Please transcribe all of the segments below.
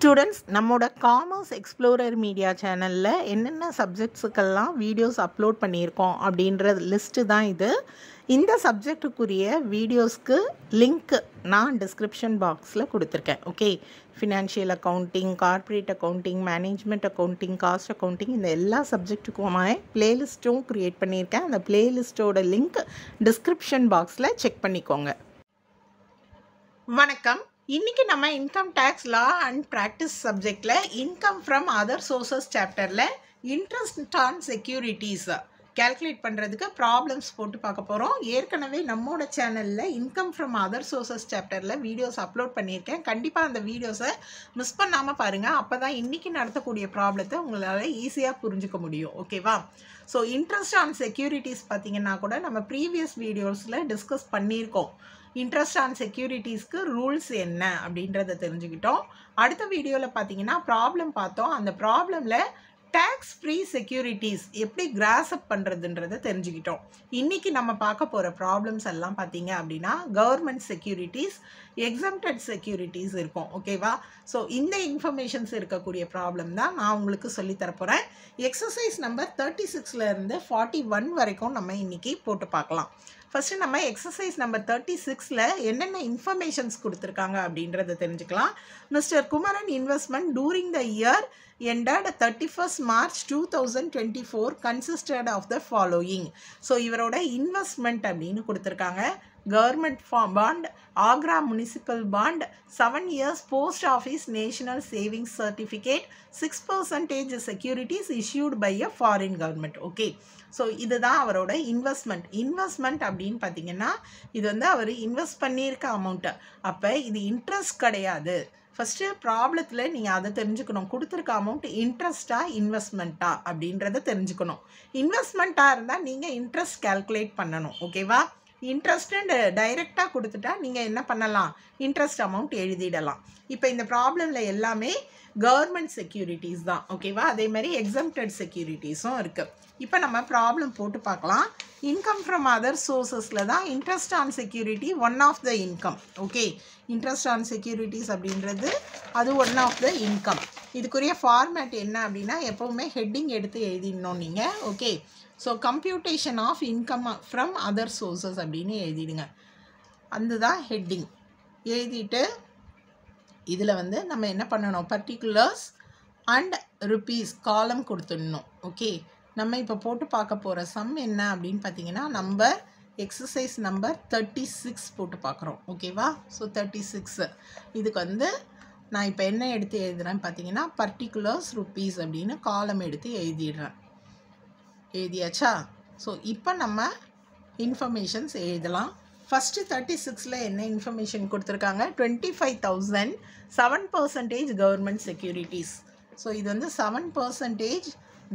Students நம்மோட commerce explorer media சேனலில் என்னென்ன சப்ஜெக்ட்ஸுக்கெல்லாம் வீடியோஸ் அப்லோட் பண்ணியிருக்கோம் அப்படின்ற லிஸ்ட்டு தான் இது. இந்த சப்ஜெக்டுக்குரிய வீடியோஸ்க்கு லிங்க் நான் டிஸ்கிரிப்ஷன் பாக்ஸில் கொடுத்துருக்கேன். ஓகே, financial accounting, corporate accounting, management accounting, cost accounting, இந்த எல்லா சப்ஜெக்ட்டுக்குமாய் பிளேலிஸ்ட்டும் க்ரியேட் பண்ணியிருக்கேன். அந்த பிளேலிஸ்ட்டோட லிங்க் டிஸ்கிரிப்ஷன் பாக்ஸில் செக் பண்ணிக்கோங்க. வணக்கம். இன்றைக்கி நம்ம income tax law and practice சப்ஜெக்டில் இன்கம் ஃப்ரம் அதர் சோர்சஸ் சாப்டரில் இன்ட்ரெஸ்ட் ஆன் செக்யூரிட்டிஸ் கேல்குலேட் பண்ணுறதுக்கு ப்ராப்ளம்ஸ் போட்டு பார்க்க போகிறோம். ஏற்கனவே நம்மளோட சேனலில் இன்கம் ஃப்ரம் அதர் சோர்சஸ் சாப்டரில் வீடியோஸ் அப்லோட் பண்ணியிருக்கேன். கண்டிப்பாக அந்த வீடியோஸை மிஸ் பண்ணாமல் பாருங்கள். அப்போ தான் இன்றைக்கி நடத்தக்கூடிய ப்ராப்ளத்தை உங்களால் ஈஸியாக புரிஞ்சுக்க முடியும். ஓகேவா? ஸோ இன்ட்ரெஸ்ட் ஆன் செக்யூரிட்டிஸ் பார்த்திங்கன்னா கூட நம்ம ப்ரீவியஸ் வீடியோஸில் டிஸ்கஸ் பண்ணியிருக்கோம். இன்ட்ரெஸ்ட் ஆன் செக்யூரிட்டிஸ்க்கு ரூல்ஸ் என்ன அப்படின்றத தெரிஞ்சுக்கிட்டோம். அடுத்த வீடியோவில் பார்த்தீங்கன்னா ப்ராப்ளம் பார்த்தோம். அந்த ப்ராப்ளமில் டேக்ஸ் ஃப்ரீ செக்யூரிட்டிஸ் எப்படி கிராஸ்அப் பண்ணுறதுன்றதை தெரிஞ்சுக்கிட்டோம். இன்றைக்கி நம்ம பார்க்க போகிற ப்ராப்ளம்ஸ் எல்லாம் பார்த்தீங்க அப்படின்னா கவர்மெண்ட் செக்யூரிட்டிஸ், எக்ஸம்டட் செக்யூரிட்டிஸ் இருக்கும். ஓகேவா? ஸோ இந்த இன்ஃபர்மேஷன்ஸ் இருக்கக்கூடிய ப்ராப்ளம் தான் நான் உங்களுக்கு சொல்லித்தரப்போகிறேன். எக்ஸசைஸ் நம்பர் 36லேருந்து 41 வரைக்கும் நம்ம இன்றைக்கி போட்டு பார்க்கலாம். ஃபஸ்ட்டு நம்ம எக்ஸசைஸ் நம்பர் 36ல் என்னென்ன இன்ஃபர்மேஷன்ஸ் கொடுத்துருக்காங்க அப்படின்றத தெரிஞ்சுக்கலாம். Mister Kumaran investment during the year ended 31st March 2024 consisted of the following. So இவரோட இன்வெஸ்ட்மெண்ட் அப்படின்னு கொடுத்துருக்காங்க. Government bond, Agra municipal bond, 7 years post office national savings certificate, 6% securities issued by a foreign government. Okay, so இதுதான் அவரோட investment அப்படின்னு பார்த்தீங்கன்னா இது வந்து அவர் invest பண்ணியிருக்க அமௌண்ட்டு. அப்போ இது இன்ட்ரெஸ்ட் கிடையாது. ஃபஸ்ட்டு ப்ராப்ளத்தில் நீங்கள் அதை தெரிஞ்சுக்கணும். கொடுத்துருக்க அமௌண்ட் இன்ட்ரெஸ்ட்டா இன்வெஸ்ட்மெண்ட்டா அப்படின்றத தெரிஞ்சுக்கணும். இன்வெஸ்ட்மெண்ட்டாக இருந்தால் நீங்கள் இன்ட்ரெஸ்ட் கேல்குலேட் பண்ணணும். ஓகேவா? இன்ட்ரெஸ்ட்டு டைரெக்டாக கொடுத்துட்டா நீங்கள் என்ன பண்ணலாம், இன்ட்ரெஸ்ட் அமௌண்ட் எழுதிடலாம். இப்போ இந்த ப்ராப்ளமில் எல்லாமே கவர்மெண்ட் செக்யூரிட்டிஸ் தான். ஓகேவா? அதே மாதிரி எக்ஸம்டட் செக்யூரிட்டிஸும் இருக்குது. இப்போ நம்ம ப்ராப்ளம் போட்டு பார்க்கலாம். இன்கம் ஃப்ரம் அதர் சோர்சஸில் தான் interest on security one of the income. Okay, interest on securities அப்படின்றது அது ஒன் ஆஃப் த இன்கம். இதுக்குரிய ஃபார்மேட் என்ன அப்படின்னா எப்போவுமே ஹெட்டிங் எடுத்து எழுதிடணும் நீங்கள். Okay, so computation of income from other sources அப்படின்னு எழுதிடுங்க. அதுதான் ஹெட்டிங். எழுதிட்டு இதில் வந்து நம்ம என்ன பண்ணணும், பர்டிகுலர்ஸ் அண்ட் ருப்பீஸ் காலம் கொடுத்துடணும். ஓகே, நம்ம இப்போ போட்டு பார்க்க போகிற சம் என்ன அப்படின்னு பார்த்தீங்கன்னா நம்பர் எக்ஸசைஸ் நம்பர் 36 போட்டு பார்க்குறோம். ஓகேவா? ஸோ 36 இதுக்கு வந்து நான் இப்போ என்ன எடுத்து எழுதுகிறேன்னு பார்த்தீங்கன்னா பர்டிகுலர்ஸ் ருப்பீஸ் அப்படின்னு காலம் எடுத்து எழுதிடுறேன். எழுதியாச்சா? ஸோ இப்போ நம்ம இன்ஃபர்மேஷன்ஸ் எழுதலாம். ஃபஸ்ட்டு 36ல் என்ன இன்ஃபர்மேஷன் கொடுத்துருக்காங்க, 25,000 7% கவர்மெண்ட் செக்யூரிட்டிஸ். ஸோ இது வந்து 7%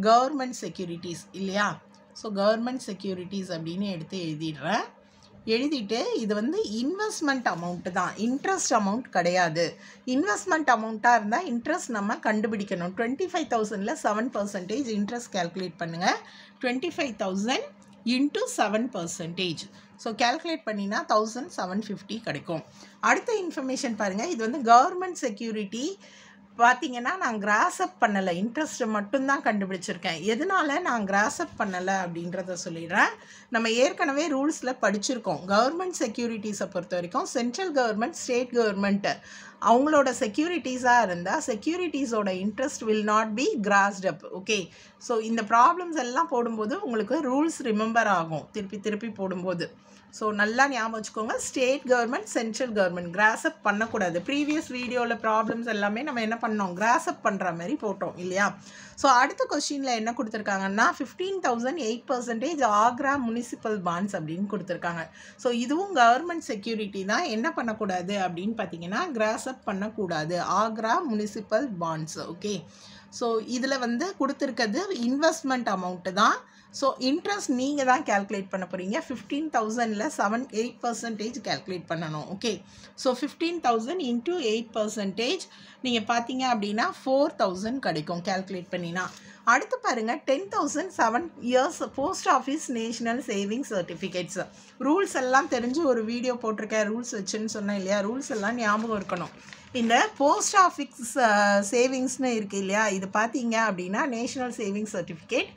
கவர்மெண்ட் செக்யூரிட்டிஸ் இல்லையா? ஸோ கவர்மெண்ட் செக்யூரிட்டிஸ் அப்படின்னு எடுத்து எழுதிடுறேன். எழுதிட்டு இது வந்து இன்வெஸ்ட்மெண்ட் அமௌண்ட்டு தான், இன்ட்ரெஸ்ட் அமௌண்ட் கிடையாது. இன்வெஸ்ட்மெண்ட் அமௌண்ட்டாக இருந்தால் இன்ட்ரெஸ்ட் நம்ம கண்டுபிடிக்கணும். 25,000ல் 7% இன்ட்ரெஸ்ட் கேல்குலேட் பண்ணுங்கள். 25,000 இன்ட்டு 7%. ஸோ கேல்குலேட் பண்ணினா 1750 கிடைக்கும். அடுத்த இன்ஃபர்மேஷன் பாருங்கள். இது வந்து கவர்மெண்ட் செக்யூரிட்டி பார்த்தீங்கன்னா நான் கிராஸ்அப் பண்ணலை, இன்ட்ரெஸ்ட்டை மட்டும்தான் கண்டுபிடிச்சிருக்கேன். எதனால் நான் கிராஸ்அப் பண்ணலை அப்படின்றத சொல்லிடுறேன். நம்ம ஏற்கனவே ரூல்ஸில் படிச்சிருக்கோம். கவர்மெண்ட் செக்யூரிட்டிஸை பொறுத்த வரைக்கும் சென்ட்ரல் கவர்மெண்ட், ஸ்டேட் கவர்மெண்ட்டு அவங்களோட செக்யூரிட்டிஸாக இருந்தால் செக்யூரிட்டிஸோட interest will not be grossed up. Okay, so இந்த ப்ராப்ளம்ஸ் எல்லாம் போடும்போது உங்களுக்கு ரூல்ஸ் ரிமெம்பர் ஆகும் திருப்பி போடும்போது. ஸோ நல்லா ஞாபகம் வச்சுக்கோங்க. ஸ்டேட் கவர்மெண்ட், சென்ட்ரல் கவர்மெண்ட் கிராஸ்அப் பண்ணக்கூடாது. ப்ரீவியஸ் வீடியோவில் ப்ராப்ளம்ஸ் எல்லாமே நம்ம என்ன பண்ணோம், கிராஸ்அப் பண்ணுற மாதிரி போட்டோம் இல்லையா? ஸோ அடுத்த கொஸ்டினில் என்ன கொடுத்துருக்காங்கன்னா 15,000 8% ஆக்ரா முனிசிபல் பாண்ட்ஸ் அப்படின்னு கொடுத்துருக்காங்க. ஸோ இதுவும் கவர்மெண்ட் செக்யூரிட்டி தான். என்ன பண்ணக்கூடாது அப்படின்னு பார்த்தீங்கன்னா கிராஸ்அப் பண்ணக்கூடாது. Agra municipal bonds. Okay, so இதில் வந்து கொடுத்துருக்கிறது இன்வெஸ்ட்மெண்ட் அமௌண்ட்டு தான். ஸோ இன்ட்ரெஸ்ட் நீங்கள் தான் கேல்குலேட் பண்ண போகிறீங்க. 15,000ல் 8% கேல்குலேட் பண்ணணும். ஓகே, ஸோ 15,000 இன்ட்டு 8% நீங்கள் பார்த்தீங்க அப்படின்னா 4,000 கிடைக்கும் கேல்குலேட் பண்ணினா. அடுத்து பாருங்க 10,000 7 years post office national saving certificates. Rules எல்லாம் தெரிஞ்சு ஒரு வீடியோ போட்டிருக்கேன், ரூல்ஸ் வச்சுன்னு சொன்னேன் இல்லையா? ரூல்ஸ் எல்லாம் ஞாபகம் இருக்கணும். இந்த போஸ்ட் ஆஃபீஸ் சேவிங்ஸ்னு இருக்குது இல்லையா? இது பார்த்தீங்க அப்படின்னா national saving certificate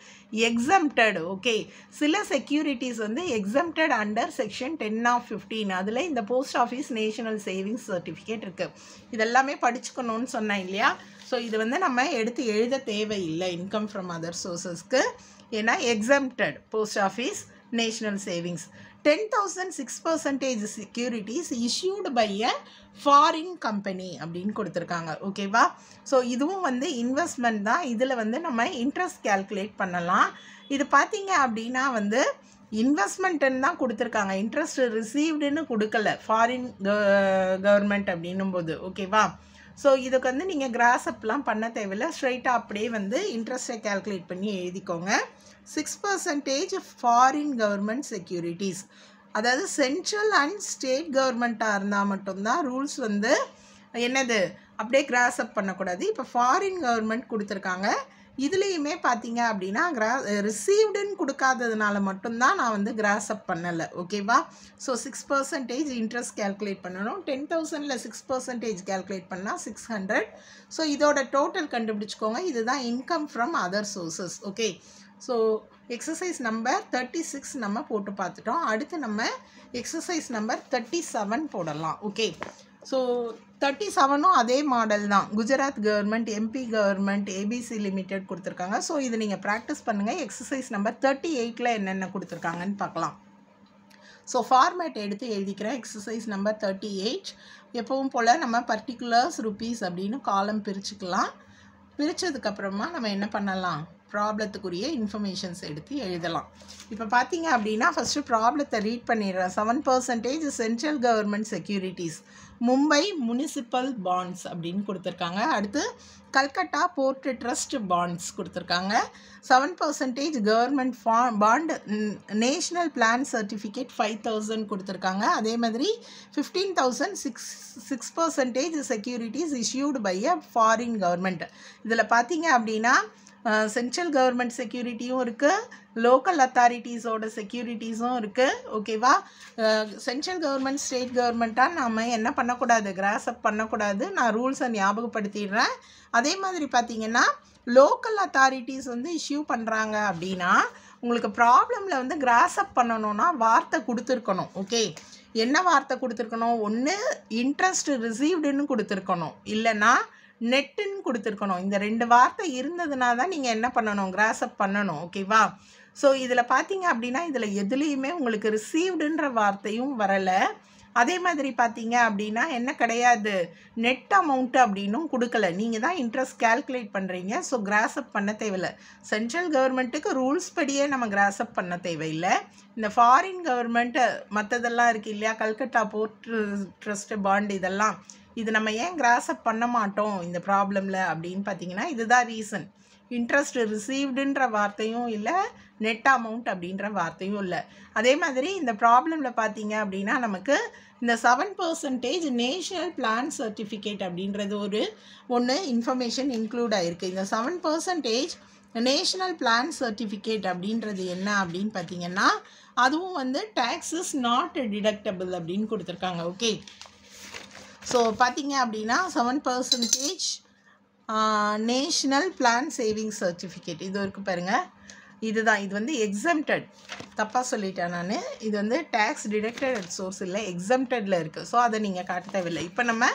exempted. Okay, சில செக்யூரிட்டிஸ் வந்து எக்ஸம்டட் அண்டர் செக்ஷன் 10(15). அதில் இந்த post office national savings certificate இருக்குது. இதெல்லாமே படிச்சுக்கணும்னு சொன்னேன் இல்லையா? ஸோ இது வந்து நம்ம எடுத்து எழுத தேவையில்லை இன்கம் ஃப்ரம் அதர் சோர்ஸஸ்க்கு, ஏன்னா exempted post office national savings. 10,000 6% securities issued by a foreign company அப்படின்னு கொடுத்துருக்காங்க. ஓகேவா? ஸோ இதுவும் வந்து இன்வெஸ்ட்மெண்ட் தான். இதில் வந்து நம்ம இன்ட்ரெஸ்ட் கேல்குலேட் பண்ணலாம். இது பார்த்தீங்க அப்படின்னா வந்து இன்வெஸ்ட்மெண்ட்டுன்னு தான் கொடுத்துருக்காங்க, இன்ட்ரெஸ்ட் ரிசீவ்டுன்னு கொடுக்கல ஃபாரின் கவர்மெண்ட் அப்படின்னும் போது. ஓகேவா? ஸோ இதுக்கு வந்து நீங்கள் கிராஸ்அப்லாம் பண்ண தேவையில்லை, ஸ்ட்ரைட்டாக அப்படியே வந்து இன்ட்ரெஸ்ட்டை கேல்குலேட் பண்ணி எழுதிக்கோங்க. 6% ஃபாரின் கவர்மெண்ட் செக்யூரிட்டிஸ், அதாவது சென்ட்ரல் அண்ட் ஸ்டேட் கவர்மெண்ட்டாக இருந்தால் மட்டும்தான் ரூல்ஸ் வந்து என்னது அப்படியே கிராஸ்அப் பண்ணக்கூடாது. இப்போ ஃபாரின் கவர்மெண்ட் கொடுத்துருக்காங்க. இதுலேயுமே பார்த்தீங்க அப்படின்னா ரிசீவ்டுன்னு கொடுக்காததுனால மட்டும்தான் நான் வந்து கிராஸ்அப் பண்ணலை. ஓகேவா? ஸோ 6% இன்ட்ரெஸ்ட் கேல்குலேட் பண்ணணும். 10,000ல் 6% கேல்குலேட் பண்ணால் 600. ஸோ இதோட டோட்டல் கண்டுபிடிச்சிக்கோங்க. இதுதான் income from other sources. Okay, so exercise number 36 நம்ம போட்டு பார்த்துட்டோம். அடுத்து நம்ம எக்ஸசைஸ் நம்பர் 37 போடலாம். ஓகே, ஸோ 37ம் அதே மாடல் தான். Gujarat government, MP government, ABC limited கொடுத்துருக்காங்க. ஸோ இது நீங்கள் ப்ராக்டிஸ் பண்ணுங்கள். எக்ஸசைஸ் நம்பர் 38ல் என்னென்ன கொடுத்துருக்காங்கன்னு பார்க்கலாம். ஸோ ஃபார்மேட் எடுத்து எழுதிக்கிறேன். எக்ஸசைஸ் நம்பர் 38 எப்பவும் போல் நம்ம பர்டிகுலர்ஸ் ருபீஸ் அப்படின்னு காலம் பிரிச்சுக்கலாம். பிரித்ததுக்கப்புறமா நம்ம என்ன பண்ணலாம், ப்ராப்ளத்துக்குரிய இன்ஃபர்மேஷன்ஸ் எடுத்து எழுதலாம். இப்போ பார்த்தீங்க அப்படின்னா ஃபஸ்ட்டு ப்ராப்ளத்தை ரீட் பண்ணிடுறேன். 7% central government securities, Mumbai municipal bonds அப்படின்னு கொடுத்துருக்காங்க. அடுத்து கல்கட்டா போர்ட் ட்ரஸ்ட் பாண்ட்ஸ் கொடுத்துருக்காங்க. 7% government bond national plan certificate 5,000 கொடுத்துருக்காங்க. அதே மாதிரி 15,000 6% securities issued by a foreign government. இதில் பார்த்தீங்க அப்படின்னா சென்ட்ரல் கவர்மெண்ட் செக்யூரிட்டியும் இருக்குது, லோக்கல் அத்தாரிட்டிஸோட செக்யூரிட்டிஸும் இருக்குது. ஓகேவா? சென்ட்ரல் கவர்மெண்ட் ஸ்டேட் கவர்மெண்ட்டாக நம்ம என்ன பண்ணக்கூடாது, கிராஸ்அப் பண்ணக்கூடாது. நான் ரூல்ஸை ஞாபகப்படுத்திடுறேன். அதே மாதிரி பார்த்தீங்கன்னா லோக்கல் அத்தாரிட்டிஸ் வந்து இஷ்யூ பண்ணுறாங்க அப்படின்னா உங்களுக்கு ப்ராப்ளமில் வந்து கிராஸ்அப் பண்ணணும்னா வார்த்தை கொடுத்துருக்கணும். ஓகே, என்ன வார்த்தை கொடுத்துருக்கணும்? ஒன்று இன்ட்ரெஸ்ட் ரிசீவ்டுன்னு கொடுத்துருக்கணும், இல்லைன்னா நெட்டுன்னு கொடுத்துருக்கணும். இந்த 2 வார்த்தை இருந்ததுனா தான் நீங்கள் என்ன பண்ணணும், கிராஸ்அப் பண்ணணும். ஓகேவா? ஸோ இதில் பார்த்தீங்க அப்படின்னா இதில் எதுலேயுமே உங்களுக்கு ரிசீவ்டுன்ற வார்த்தையும் வரலை. அதே மாதிரி பார்த்தீங்க அப்படின்னா என்ன கிடையாது, நெட் அமௌண்ட்டு அப்படின்னும் கொடுக்கல. நீங்கள் தான் இன்ட்ரெஸ்ட் கேல்குலேட் பண்ணுறீங்க. ஸோ கிராஸ்அப் பண்ண தேவையில்லை. சென்ட்ரல் கவர்மெண்ட்டுக்கு ரூல்ஸ் படியே நம்ம கிராஸ்அப் பண்ண தேவையில்லை. இந்த ஃபாரின் கவர்மெண்ட்டு மற்றதெல்லாம் இருக்குது இல்லையா, கல்கட்டா போர்ட் ட்ரஸ்ட் பாண்ட், இதெல்லாம் இது நம்ம ஏன் கிராஸ்அப் பண்ண மாட்டோம் இந்த ப்ராப்ளமில் அப்படின்னு பார்த்தீங்கன்னா இதுதான் ரீசன். இன்ட்ரெஸ்ட் ரிசீவ்டுன்ற வார்த்தையும் இல்லை, நெட் அமௌண்ட் அப்படின்ற வார்த்தையும் இல்லை. அதே மாதிரி இந்த ப்ராப்ளமில் பார்த்தீங்க அப்படின்னா நமக்கு இந்த 7% நேஷ்னல் பிளான் சர்டிஃபிகேட் அப்படின்றது ஒன்று இன்ஃபர்மேஷன் இன்க்ளூட் ஆகிருக்கு. இந்த 7% நேஷ்னல் பிளான் சர்டிஃபிகேட் அப்படின்றது என்ன அப்படின்னு பார்த்தீங்கன்னா அதுவும் வந்து டேக்ஸஸ் நாட் டிடக்டபிள் அப்படின்னு கொடுத்துருக்காங்க. ஓகே, ஸோ பார்த்தீங்க அப்படின்னா 7% நேஷ்னல் பிளான் சேவிங் சர்டிஃபிகேட் இது இருக்குது பாருங்கள். இதுதான், இது வந்து எக்ஸம்டட். தப்பாக சொல்லிட்டேன் நான். இது வந்து டேக்ஸ் டிடக்டட் சோர்ஸ் இல்லை, எக்ஸம்டடில் இருக்குது. ஸோ அதை நீங்கள் காட்ட தேவையில்லை. இப்போ நம்ம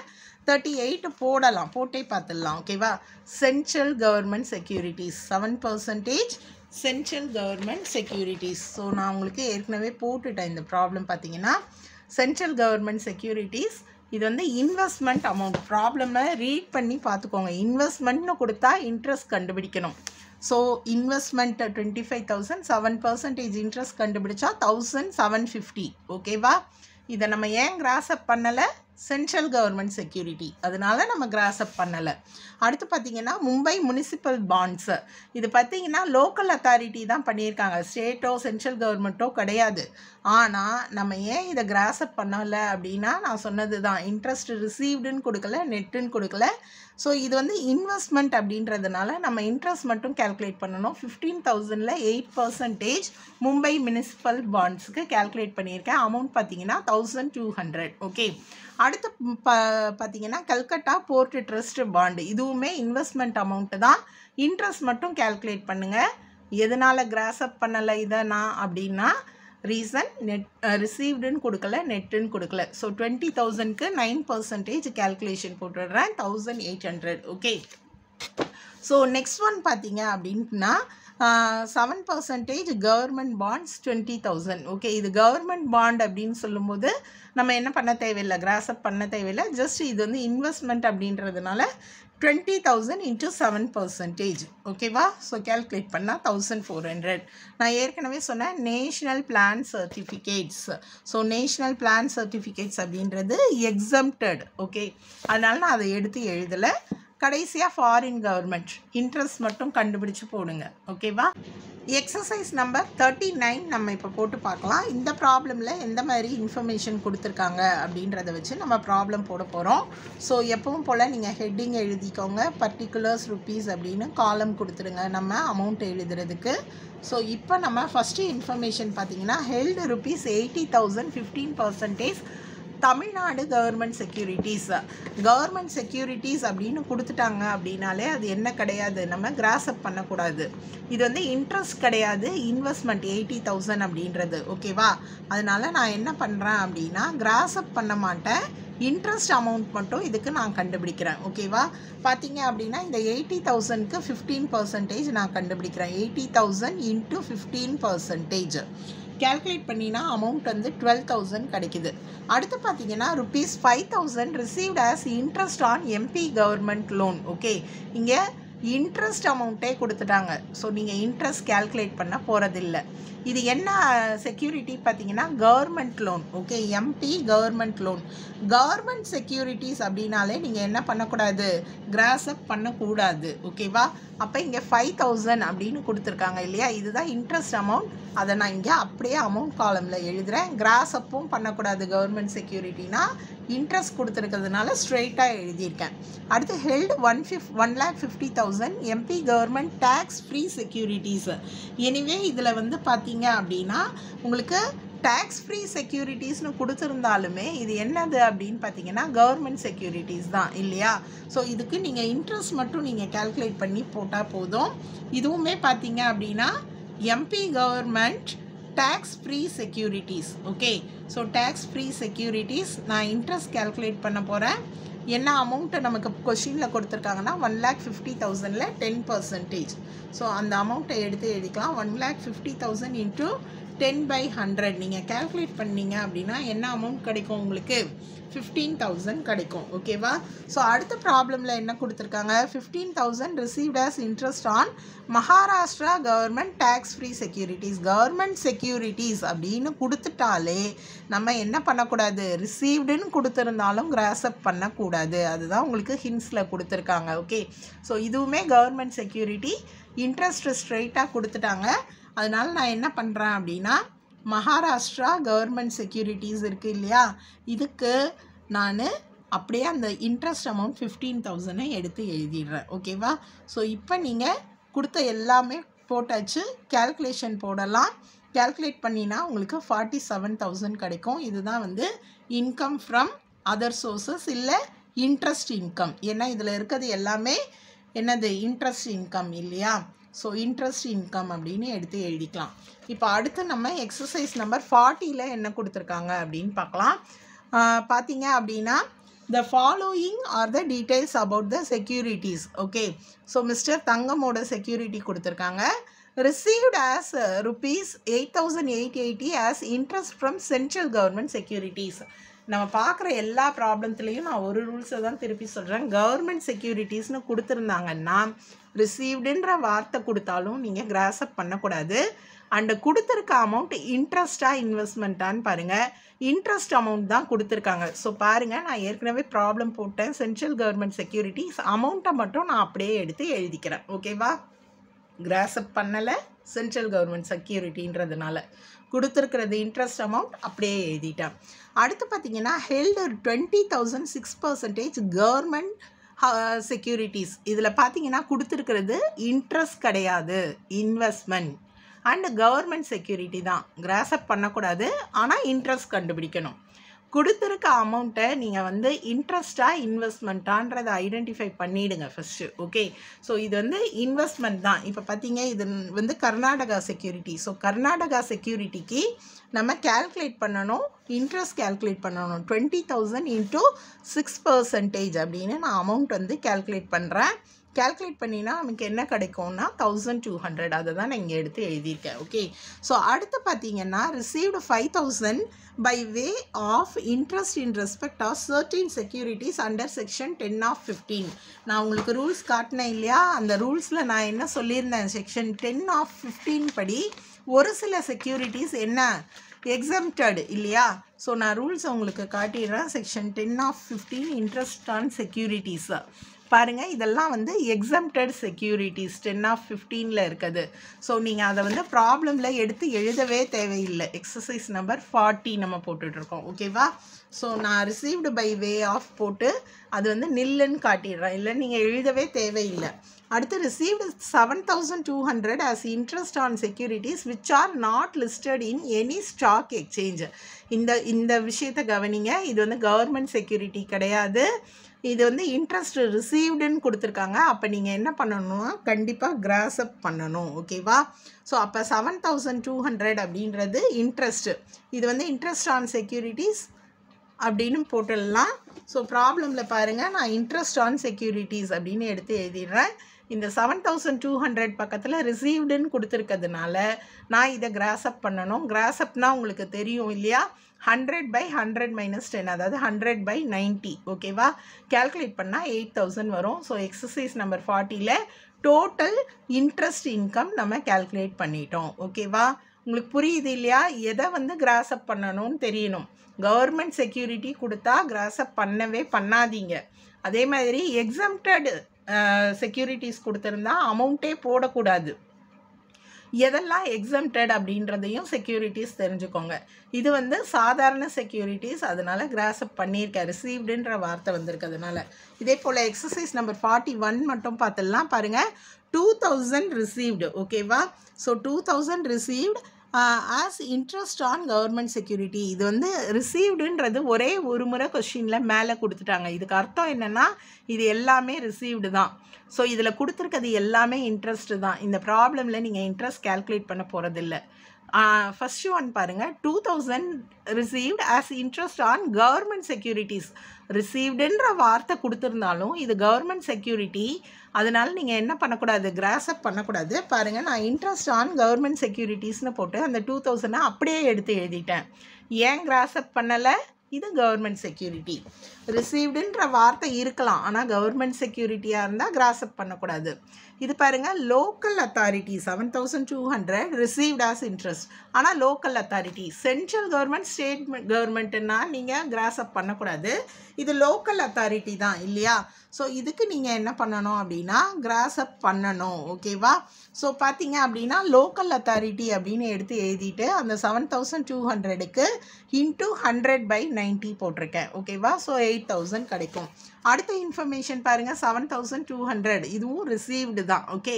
38 போடலாம், போட்டே பார்த்துடலாம். ஓகேவா? Central government securities 7% central government securities. So நான் உங்களுக்கு ஏற்கனவே போட்டுட்டேன் இந்த ப்ராப்ளம். பார்த்தீங்கன்னா சென்ட்ரல் கவர்மெண்ட் செக்யூரிட்டிஸ் இது வந்து இன்வெஸ்ட்மெண்ட் அமௌண்ட். ப்ராப்ளமை ரீட் பண்ணி பார்த்துக்கோங்க. இன்வெஸ்ட்மெண்ட்னு கொடுத்தா இன்ட்ரெஸ்ட் கண்டுபிடிக்கணும். ஸோ இன்வெஸ்ட்மெண்ட் 25,000, 7% இன்ட்ரெஸ்ட் கண்டுபிடிச்சா 1,750. ஓகேவா? இதை நம்ம ஏன் கிராஸ்அப் பண்ணலை, சென்ட்ரல் கவர்மெண்ட் செக்யூரிட்டி, அதனால நம்ம கிராஸ்அப் பண்ணலை. அடுத்து பார்த்திங்கன்னா மும்பை முனிசிபல் பாண்ட்ஸு, இது பார்த்திங்கன்னா லோக்கல் அத்தாரிட்டி தான் பண்ணியிருக்காங்க, ஸ்டேட்டோ சென்ட்ரல் கவர்மெண்ட்டோ கிடையாது. ஆனால் நம்ம ஏன் இதை கிராஸ்அப் பண்ணலை அப்படின்னா நான் சொன்னது தான், இன்ட்ரெஸ்ட் ரிசீவ்டுன்னு கொடுக்கல, நெட்டுன்னு கொடுக்கல. ஸோ இது வந்து இன்வெஸ்ட்மெண்ட் அப்படின்றதுனால நம்ம இன்ட்ரெஸ்ட் மட்டும் கேல்குலேட் பண்ணணும். 15,000ல் 8% மும்பை முனிசிபல் பாண்ட்ஸுக்கு கேல்குலேட் பண்ணியிருக்கேன். அமௌண்ட் பார்த்தீங்கன்னா 1200. ஓகே, அடுத்து பார்த்தீங்கன்னா கல்கட்டா போர்ட் ட்ரஸ்ட் பாண்டு, இதுவுமே இன்வெஸ்ட்மெண்ட் அமௌண்ட்டு தான். இன்ட்ரெஸ்ட் மட்டும் கேல்குலேட் பண்ணுங்கள். எதனால் கிராஸ் அப் பண்ணலை இதை நான் அப்படின்னா ரீசன் நெட் ரிசீவ்டுன்னு கொடுக்கல, நெட்டுன்னு கொடுக்கல. ஸோ 20,000க்கு 9% கேல்குலேஷன் போட்டுடுறேன், 1800. ஓகே, ஸோ நெக்ஸ்ட் ஒன் பார்த்தீங்க அப்படின்னா 7% கவர்மெண்ட் பாண்ட்ஸ் 20,000. ஓகே, இது கவர்மெண்ட் பாண்ட் அப்படின்னு சொல்லும்போது நம்ம என்ன பண்ண தேவையில்லை, கிராஸ் அப் பண்ண தேவையில்லை. ஜஸ்ட் இது வந்து இன்வெஸ்ட்மெண்ட் அப்படின்றதுனால 20,000 into 7%. ஓகேவா? ஸோ கேல்குலேட் பண்ணால் 1400. நான் ஏற்கனவே சொன்னேன் national plan certificates. So national plan certificates அப்படின்றது எக்ஸம்டட். ஓகே, அதனால நான் அதை எடுத்து எழுதலை. கடைசியாக ஃபாரின் கவர்மெண்ட் இன்ட்ரெஸ்ட் மட்டும் கண்டுபிடிச்சு போடுங்க. ஓகேவா? எக்ஸசைஸ் நம்பர் 39 நம்ம இப்போ போட்டு பார்க்கலாம். இந்த ப்ராப்ளமில் எந்த மாதிரி இன்ஃபர்மேஷன் கொடுத்துருக்காங்க அப்படின்றத வச்சு நம்ம ப்ராப்ளம் போட போகிறோம். ஸோ எப்பவும் போல் நீங்கள் ஹெட்டிங் எழுதிக்கோங்க, பர்டிகுலர்ஸ் ருப்பீஸ் அப்படின்னு காலம் கொடுத்துருங்க நம்ம அமௌண்ட் எழுதுறதுக்கு. ஸோ இப்போ நம்ம ஃபஸ்ட்டு இன்ஃபர்மேஷன் பார்த்தீங்கன்னா held rupees 80,000 15% Tamil Nadu government securities. Government securities அப்படின்னு கொடுத்துட்டாங்க அப்படின்னாலே அது என்ன கிடையாது, நம்ம கிராஸ் அப் பண்ணக்கூடாது. இது வந்து இன்ட்ரெஸ்ட் கிடையாது, இன்வெஸ்ட்மெண்ட் 80,000 அப்படின்றது. ஓகேவா? அதனால் நான் என்ன பண்ணுறேன் அப்படின்னா கிராஸ் அப் பண்ண மாட்டேன், இன்ட்ரெஸ்ட் அமௌண்ட் மட்டும் இதுக்கு நான் கண்டுபிடிக்கிறேன். ஓகேவா? பார்த்தீங்க அப்படின்னா இந்த 80,000க்கு 15% நான் கண்டுபிடிக்கிறேன். 80,000 into 15% கேல்குலேட் பண்ணினா அமௌண்ட் வந்து 12,000 கிடைக்குது. அடுத்து பார்த்தீங்கன்னா rupees 5,000 received as interest on MP government loan. Okay, இங்கே இன்ட்ரெஸ்ட் அமௌண்ட்டே கொடுத்துட்டாங்க. ஸோ நீங்கள் இன்ட்ரெஸ்ட் கேல்குலேட் பண்ண போகிறதில்ல. இது என்ன செக்யூரிட்டி பார்த்தீங்கன்னா government loan. Okay, MP government loan. Government securities அப்படின்னாலே நீங்கள் என்ன பண்ணக்கூடாது, கிராஸ் அப் பண்ணக்கூடாது. ஓகேவா? அப்போ இங்கே 5,000 அப்படின்னு கொடுத்துருக்காங்க இல்லையா, இதுதான் இன்ட்ரெஸ்ட் அமௌண்ட். அதை நான் இங்கே அப்படியே அமௌண்ட் காலமில் எழுதுகிறேன். கிராஸ் அப்பும் பண்ணக்கூடாது, கவர்மெண்ட் செக்யூரிட்டினா இன்ட்ரெஸ்ட் கொடுத்துருக்கிறதுனால ஸ்ட்ரெயிட்டாக எழுதியிருக்கேன். அடுத்து held 1,50,000 MP government tax free securities. Anyway இதில் வந்து பார்த்தீங்க அப்படின்னா உங்களுக்கு டேக்ஸ் ஃப்ரீ செக்யூரிட்டிஸ்னு கொடுத்துருந்தாலுமே இது என்னது அப்படின்னு பார்த்தீங்கன்னா கவர்மெண்ட் செக்யூரிட்டிஸ் தான் இல்லையா? ஸோ இதுக்கு நீங்கள் இன்ட்ரெஸ்ட் மட்டும் நீங்கள் கேல்குலேட் பண்ணி போட்டால் போதும். இதுவுமே பார்த்தீங்க அப்படின்னா MP government tax free securities. Okay, so tax free securities நான் இன்ட்ரெஸ்ட் கேல்குலேட் பண்ண போகிறேன். என்ன அமௌண்ட்டை நமக்கு கொஷினில் கொடுத்துருக்காங்கன்னா 1,50,000ல் 10%. ஸோ அந்த அமௌண்ட்டை எடுத்து எழுதிக்கலாம். 1,50,000 into 10/100 நீங்கள் கேல்குலேட் பண்ணீங்க அப்படின்னா என்ன அமௌண்ட் கிடைக்கும் உங்களுக்கு, 15,000 கிடைக்கும். ஓகேவா? ஸோ அடுத்த ப்ராப்ளமில் என்ன கொடுத்துருக்காங்க, 15,000 received as interest on Maharashtra government tax free securities. Government securities அப்படின்னு கொடுத்துட்டாலே நம்ம என்ன பண்ணக்கூடாது, ரிசீவ்டுன்னு கொடுத்துருந்தாலும் கிராஸ் அப் பண்ணக்கூடாது. அதுதான் உங்களுக்கு ஹிண்ட்ஸில் கொடுத்துருக்காங்க. ஓகே, ஸோ இதுவுமே கவர்மெண்ட் செக்யூரிட்டி, இன்ட்ரெஸ்ட் ஸ்ட்ரெயிட்டாக கொடுத்துட்டாங்க. அதனால் நான் என்ன பண்ணுறேன் அப்படின்னா மகாராஷ்டிரா கவர்மெண்ட் செக்யூரிட்டிஸ் இருக்குது இல்லையா, இதுக்கு நான் அப்படியே அந்த இன்ட்ரெஸ்ட் அமௌண்ட் 15,000 எடுத்து எழுதிடுறேன். ஓகேவா? ஸோ இப்போ நீங்கள் கொடுத்த எல்லாமே போட்டாச்சு, கேல்குலேஷன் போடலாம். கேல்குலேட் பண்ணினா உங்களுக்கு 47,000 கிடைக்கும். இதுதான் வந்து இன்கம் ஃப்ரம் அதர் சோர்சஸ் இல்லை இன்ட்ரெஸ்ட் இன்கம். ஏன்னா இதில் இருக்கிறது எல்லாமே என்னது, இன்ட்ரெஸ்ட் இன்கம் இல்லையா? ஸோ இன்ட்ரெஸ்ட் இன்கம் அப்படின்னு எடுத்து எழுதிக்கலாம். இப்போ அடுத்து நம்ம எக்ஸசைஸ் நம்பர் 40ல் என்ன கொடுத்துருக்காங்க அப்படின்னு பார்க்கலாம். பார்த்தீங்க அப்படின்னா the following are the details about the securities. Okay, so mister தங்கமோட செக்யூரிட்டி கொடுத்துருக்காங்க. received as rupees 8,880 as interest from central government securities. நம்ம பார்க்குற எல்லா ப்ராப்ளத்துலேயும் நான் ஒரு ரூல்ஸை தான் திருப்பி சொல்கிறேன். கவர்மெண்ட் செக்யூரிட்டிஸ்னு கொடுத்துருந்தாங்கன்னா ரிசீவ்டுன்ற வார்த்தை கொடுத்தாலும் நீங்கள் கிராஸ் அப் பண்ணக்கூடாது. அண்டு கொடுத்துருக்க அமௌண்ட் இன்ட்ரெஸ்ட்டாக இன்வெஸ்ட்மெண்ட்டான்னு பாருங்கள். இன்ட்ரெஸ்ட் அமௌண்ட் தான் கொடுத்துருக்காங்க. ஸோ பாருங்கள், நான் ஏற்கனவே ப்ராப்ளம் போட்டேன். சென்ட்ரல் கவர்மெண்ட் செக்யூரிட்டிஸ் அமௌண்ட்டை மட்டும் நான் அப்படியே எடுத்து எழுதிக்கிறேன். ஓகேவா? கிராஸ் அப் பண்ணலை, சென்ட்ரல் கவர்மெண்ட் செக்யூரிட்டின்றதுனால. கொடுத்துருக்கிறது இன்ட்ரெஸ்ட் அமௌண்ட் அப்படியே எழுதிட்டேன். அடுத்து பார்த்தீங்கன்னா ஹெல்டு 20,000 6% கவர்மெண்ட் செக்யூரிட்டிஸ். இதில் பார்த்தீங்கன்னா கொடுத்துருக்கிறது இன்ட்ரெஸ்ட் கிடையாது, இன்வெஸ்ட்மெண்ட் அண்ட் கவர்மெண்ட் செக்யூரிட்டி தான். கிராஸ்அப் பண்ணக்கூடாது, ஆனால் இன்ட்ரெஸ்ட் கண்டுபிடிக்கணும். கொடுத்துருக்க அமௌண்ட்டை நீங்கள் வந்து இன்ட்ரெஸ்ட்டாக இன்வெஸ்ட்மெண்ட்டான்றதை ஐடென்டிஃபை பண்ணிவிடுங்க ஃபஸ்ட்டு. ஓகே, ஸோ இது வந்து இன்வெஸ்ட்மெண்ட் தான். இப்போ பார்த்தீங்க இது வந்து கர்நாடகா செக்யூரிட்டி. ஸோ கர்நாடகா செக்யூரிட்டிக்கு நம்ம கேல்குலேட் பண்ணணும், இன்ட்ரெஸ்ட் கேல்குலேட் பண்ணணும். 20,000 இன்ட்டு 6% அப்படின்னு நான் அமௌண்ட் வந்து கேல்குலேட் பண்ணுறேன். கேல்குலேட் பண்ணினா நமக்கு என்ன கிடைக்கும்னா 1200. அதை தான் நான் இங்கே எடுத்து எழுதியிருக்கேன். ஓகே, ஸோ அடுத்து பார்த்தீங்கன்னா received 5,000 by way of interest in respect of certain securities under section 10 of 15. நான் உங்களுக்கு ரூல்ஸ் காட்டினேன் இல்லையா, அந்த ரூல்ஸில் நான் என்ன சொல்லியிருந்தேன், செக்ஷன் 10 of 15 படி ஒரு சில செக்யூரிட்டிஸ் என்ன எக்ஸம்டட் இல்லையா. ஸோ நான் ரூல்ஸ் உங்களுக்கு காட்டிடுறேன். Section 10 of 15 interest on securities பாருங்கள், இதெல்லாம் வந்து எக்ஸம்டட் செக்யூரிட்டிஸ் 10 of 15ல் இருக்குது. ஸோ நீங்கள் அதை வந்து ப்ராப்ளமில் எடுத்து எழுதவே தேவையில்லை. எக்ஸசைஸ் நம்பர் 40 நம்ம போட்டுட்ருக்கோம். ஓகேவா. ஸோ நான் ரிசீவ்டு பை வே ஆஃப் போட்டு அது வந்து நில்லுன்னு காட்டிடுறேன், இல்லை நீங்கள் எழுதவே தேவையில்லை. அடுத்து received 7,200 as interest on securities which are not listed in any stock exchange. இந்த விஷயத்தை கவனிங்க. இது வந்து கவர்மெண்ட் செக்யூரிட்டி கிடையாது, இது வந்து இன்ட்ரெஸ்ட் ரிசீவ்டுன்னு கொடுத்துருக்காங்க. அப்போ நீங்கள் என்ன பண்ணணும்னா கண்டிப்பாக கிராஸ்அப் பண்ணணும். ஓகேவா. ஸோ அப்போ 7,200 அப்படின்றது இன்ட்ரெஸ்ட்டு. இது வந்து இன்ட்ரெஸ்ட் ஆன் செக்யூரிட்டிஸ் அப்படின்னு போட்டுடலாம். ஸோ ப்ராப்ளமில் பாருங்கள், நான் இன்ட்ரெஸ்ட் ஆன் செக்யூரிட்டிஸ் அப்படின்னு எடுத்து எழுதிடுறேன். இந்த 7,200 பக்கத்தில் ரிசீவ்டுன்னு கொடுத்துருக்கிறதுனால நான் இதை கிராஸ்அப் பண்ணணும். கிராஸ்அப்னால் உங்களுக்கு தெரியும் இல்லையா, 100/100 - 10, அதாவது 100/90. ஓகேவா. கேல்குலேட் பண்ணால் 8,000 வரும். ஸோ எக்ஸசைஸ் நம்பர் 40ல் டோட்டல் இன்ட்ரெஸ்ட் இன்கம் நம்ம கேல்குலேட் பண்ணிட்டோம். ஓகேவா. உங்களுக்கு புரியுது இல்லையா, எதை வந்து கிராஸ்அப் பண்ணணும்னு தெரியணும். கவர்மெண்ட் செக்யூரிட்டி கொடுத்தா கிராஸ்அப் பண்ணவே பண்ணாதீங்க. அதே மாதிரி எக்ஸம்டட் செக்யூரிட்டிஸ் கொடுத்துருந்தா அமௌண்ட்டே போடக்கூடாது. எதெல்லாம் எக்ஸம்டட் அப்படின்றதையும் செக்யூரிட்டிஸ் தெரிஞ்சுக்கோங்க. இது வந்து சாதாரண செக்யூரிட்டிஸ், அதனால் கிராஸ்அப் பண்ணியிருக்கேன், ரிசீவ்டுன்ற வார்த்தை வந்திருக்கிறதுனால. இதே போல் எக்ஸசைஸ் நம்பர் 41 மட்டும் பார்த்துடலாம். பாருங்கள், 2,000 ரிசீவ்டு. ஓகேவா. So 2,000 received as interest on government security. இது வந்து ரிசீவ்டுன்றது ஒரே ஒரு முறை கொஸ்டினில் மேலே கொடுத்துட்டாங்க. இதுக்கு அர்த்தம் என்னென்னா இது எல்லாமே ரிசீவ்டு தான். ஸோ இதில் கொடுத்துருக்கிறது எல்லாமே இன்ட்ரெஸ்ட்டு தான். இந்த ப்ராப்ளமில் நீங்கள் இன்ட்ரெஸ்ட் கேல்குலேட் பண்ண போகிறதில்ல. ஃபஸ்ட்டு ஒன் பாருங்கள், 2,000 received as interest on government securities. ரிசீவ்டுன்ற வார்த்தை கொடுத்துருந்தாலும் இது கவர்மெண்ட் செக்யூரிட்டி, அதனால் நீங்கள் என்ன பண்ணக்கூடாது, கிராஸ்அப் பண்ணக்கூடாது. பாருங்கள், நான் இன்ட்ரெஸ்ட் ஆன் கவர்மெண்ட் செக்யூரிட்டிஸ்னு போட்டு அந்த 2,000 அப்படியே எடுத்து எழுதிட்டேன். ஏன் கிராஸ்அப் பண்ணலை, இது கவர்மெண்ட் செக்யூரிட்டி. ரிசீவ்டுன்ற வார்த்தை இருக்கலாம், ஆனால் கவர்மெண்ட் செக்யூரிட்டியாக இருந்தால் கிராஸ்அப் பண்ணக்கூடாது. இது பாருங்கள், local authority 7,200 received as interest. ஆனால் local authority central government state கவர்மெண்ட்டுன்னா நீங்கள் கிராஸ்அப் பண்ணக்கூடாது. இது லோக்கல் அத்தாரிட்டி தான் இல்லையா. ஸோ இதுக்கு நீங்கள் என்ன பண்ணணும் அப்படின்னா கிராஸ்அப் பண்ணணும். ஓகேவா. ஸோ பார்த்தீங்க அப்படின்னா லோக்கல் அத்தாரிட்டி அப்படின்னு எடுத்து எழுதிட்டு அந்த 7,200க்கு இன்ட்டு 100/90 போட்டிருக்கேன். ஓகேவா. ஸோ 8,000 கிடைக்கும். அடுத்த இன்ஃபர்மேஷன் பாருங்கள், 7,200 இதுவும் ரிசீவ்டு தான். Okay.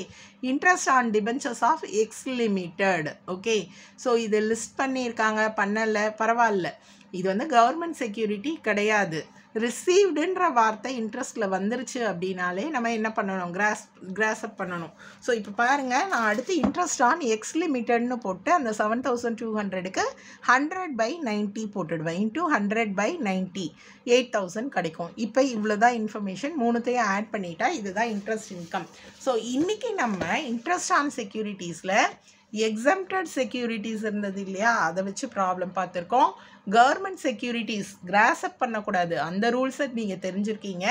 Interest on debentures of X limited. Okay. So இது லிஸ்ட் பண்ணியிருக்காங்க, பண்ணலை, பரவாயில்ல. இது வந்து கவர்மெண்ட் செக்யூரிட்டி கிடையாது. ரிசீவ்டுன்ற வார்த்தை இன்ட்ரெஸ்ட்டில் வந்துருச்சு அப்படின்னாலே நம்ம என்ன பண்ணணும், கிராஸ்அப் பண்ணணும். ஸோ இப்போ பாருங்கள், நான் அடுத்து இன்ட்ரெஸ்ட் ஆன் எக்ஸ் லிமிட்டட்னு போட்டு அந்த 7,200க்கு 100/90 போட்டுடுவேன். இன்ட்டு 100/90 8,000 கிடைக்கும். இப்போ இவ்வளோ தான் இன்ஃபர்மேஷன், மூணுத்தையும் ஆட் பண்ணிட்டா இதுதான் இன்ட்ரெஸ்ட் இன்கம். ஸோ இன்றைக்கி நம்ம இன்ட்ரெஸ்ட் ஆன் செக்யூரிட்டிஸில் எக்ஸம்டட் செக்யூரிட்டிஸ் இருந்தது இல்லையா, அதை வச்சு ப்ராப்ளம் பார்த்துருக்கோம். கவர்மெண்ட் செக்யூரிட்டிஸ் கிராஸ்அப் பண்ணக்கூடாது, அந்த ரூல்ஸை நீங்கள் தெரிஞ்சுருக்கீங்க.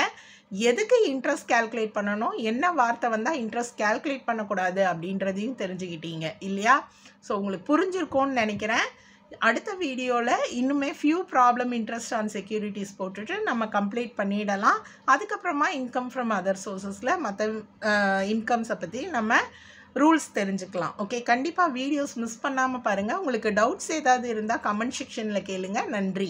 எதுக்கு இன்ட்ரெஸ்ட் கேல்குலேட் பண்ணணும், என்ன வார்த்தை வந்தால் இன்ட்ரெஸ்ட் கேல்குலேட் பண்ணக்கூடாது அப்படின்றதையும் தெரிஞ்சுக்கிட்டீங்க இல்லையா. ஸோ உங்களுக்கு புரிஞ்சிருக்கோன்னு நினைக்கிறேன். அடுத்த வீடியோவில் இன்னுமே few problem interest on securities போட்டுட்டு நம்ம கம்ப்ளீட் பண்ணிடலாம். அதுக்கப்புறமா இன்கம் ஃப்ரம் அதர் சோர்ஸஸில் மற்ற இன்கம்ஸை பற்றி நம்ம ரூல்ஸ் தெரிஞ்சுக்கலாம். ஓகே. கண்டிப்பாக வீடியோஸ் மிஸ் பண்ணாமல் பாருங்கள். உங்களுக்கு டவுட்ஸ் ஏதாவது இருந்தால் கமெண்ட் செக்ஷனில் கேளுங்க. நன்றி.